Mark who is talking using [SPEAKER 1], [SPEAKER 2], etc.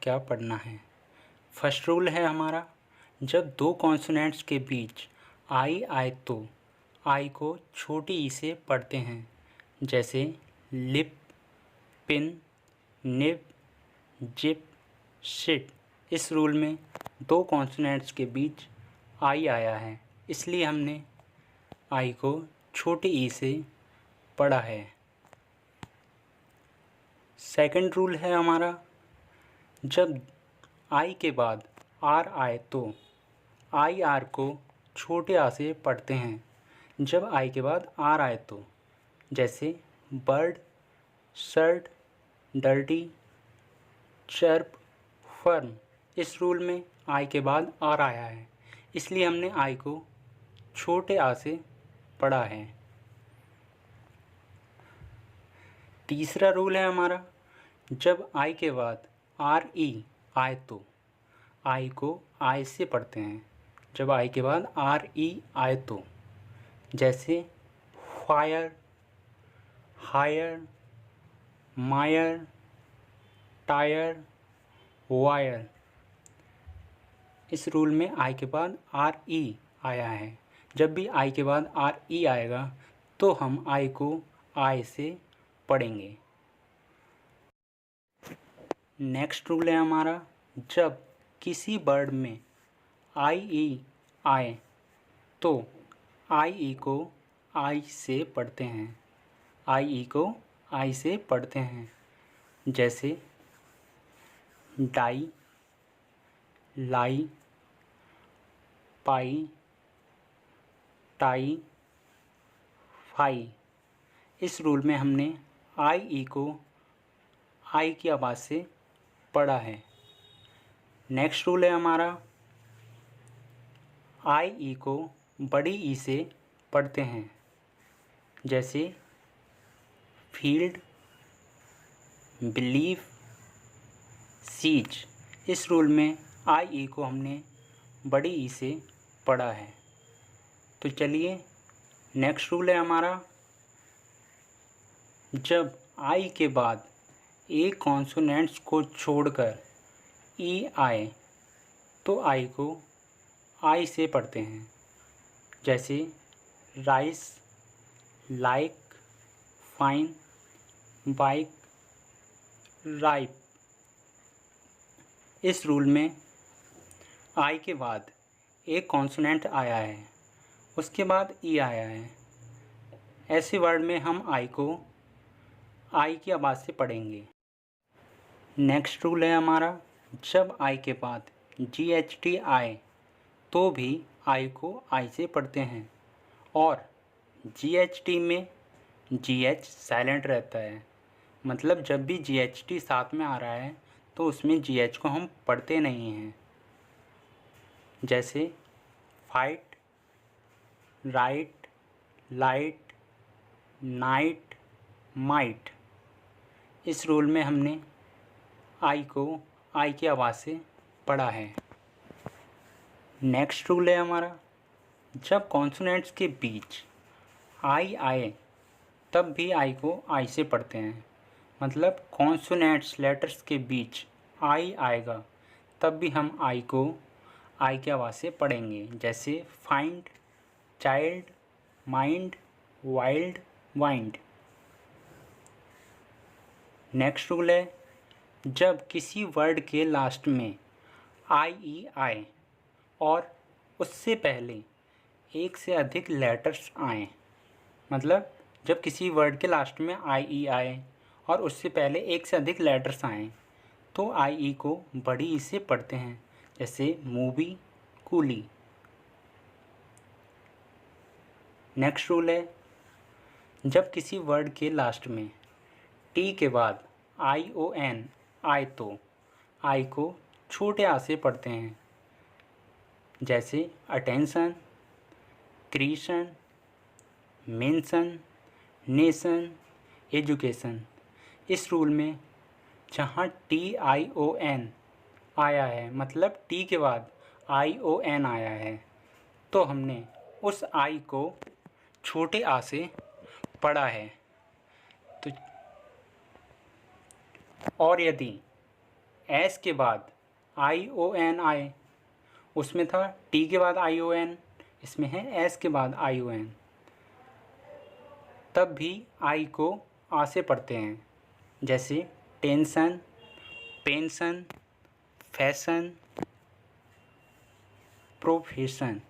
[SPEAKER 1] क्या पढ़ना है। फर्स्ट रूल है हमारा, जब दो कॉन्सोनेंट्स के बीच आई आए तो आई को छोटी ई से पढ़ते हैं, जैसे lip, pin, nib, zip, shit. इस रूल में दो कॉन्सोनेंट्स के बीच आई आया है, इसलिए हमने आई को छोटी ई से पढ़ा है। सेकंड रूल है हमारा, जब आई के बाद आर आए तो आई आर को छोटे आ से पढ़ते हैं, जब आई के बाद आर आए तो, जैसे bird, shirt, dirty, chirp, firm. इस रूल में आई के बाद आर आया है, इसलिए हमने आई को छोटे आ से पढ़ा है। तीसरा रूल है हमारा, जब आई के बाद आर ई आए तो आई को आई से पढ़ते हैं, जब आई के बाद आर ई आए तो, जैसे फायर, हायर, मायर, टायर, वायर। इस रूल में आई के बाद आर ई आया है, जब भी आई के बाद आर ई आएगा तो हम आई को आई से पढ़ेंगे। नेक्स्ट रूल है हमारा, जब किसी वर्ड में आई ई आए तो आई ई को आई से पढ़ते हैं, आई ई को आई से पढ़ते हैं, जैसे डाई, लाई, पाई, टाई, फाई। इस रूल में हमने आई ई को आई की आवाज़ से पढ़ा है। नेक्स्ट रूल है हमारा, आई ई को बड़ी ई से पढ़ते हैं, जैसे फील्ड, बिलीव, सीज। इस रूल में आई ई को हमने बड़ी ई से पढ़ा है। तो चलिए नेक्स्ट रूल है हमारा, जब आई के बाद ए कॉन्सोनेंट्स को छोड़कर ई आए तो आई को आई से पढ़ते हैं, जैसे rice, like, fine, bike, ripe. इस रूल में आई के बाद एक कॉन्सोनेंट आया है, उसके बाद ई आया है, ऐसे वर्ड में हम आई को आई की आवाज़ से पढ़ेंगे। नेक्स्ट रूल है हमारा, जब आई के बाद जी एच टी आए तो भी आई को आई से पढ़ते हैं, और जी एच टी में जी एच साइलेंट रहता है, मतलब जब भी जी एच टी साथ में आ रहा है तो उसमें जी एच को हम पढ़ते नहीं हैं, जैसे fight, right, light, night, might. इस रूल में हमने आई को आई की आवाज़ से पढ़ा है। नेक्स्ट रूल है हमारा, जब कॉन्सोनेंट्स के बीच आई आए तब भी आई को आई से पढ़ते हैं, मतलब कॉन्सोनेंट्स लेटर्स के बीच आई आएगा तब भी हम आई को आई की आवाज़ से पढ़ेंगे, जैसे find, child, mind, wild, wind. Next rule है, जब किसी वर्ड के लास्ट में आई ई आए और उससे पहले एक से अधिक लेटर्स आएँ, मतलब जब किसी वर्ड के लास्ट में आई ई आए और उससे पहले एक से अधिक लेटर्स आएँ तो आई ई को बड़ी ई से पढ़ते हैं, जैसे मूवी, कूली। नेक्स्ट रूल है, जब किसी वर्ड के लास्ट में टी के बाद आई ओ एन आए तो आई को छोटे आ से पढ़ते हैं, जैसे attention, creation, mention, nation, education. इस रूल में जहाँ टी आई ओ एन आया है, मतलब टी के बाद आई ओ एन आया है, तो हमने उस आई को छोटे आ से पढ़ा है। तो और यदि एस के बाद आई ओ एन आए, उसमें था टी के बाद आई ओ एन, इसमें है एस के बाद आई ओ एन, तब भी आई को आ से पढ़ते हैं। जैसे टेंशन, पेंशन, फैशन, प्रोफेशन।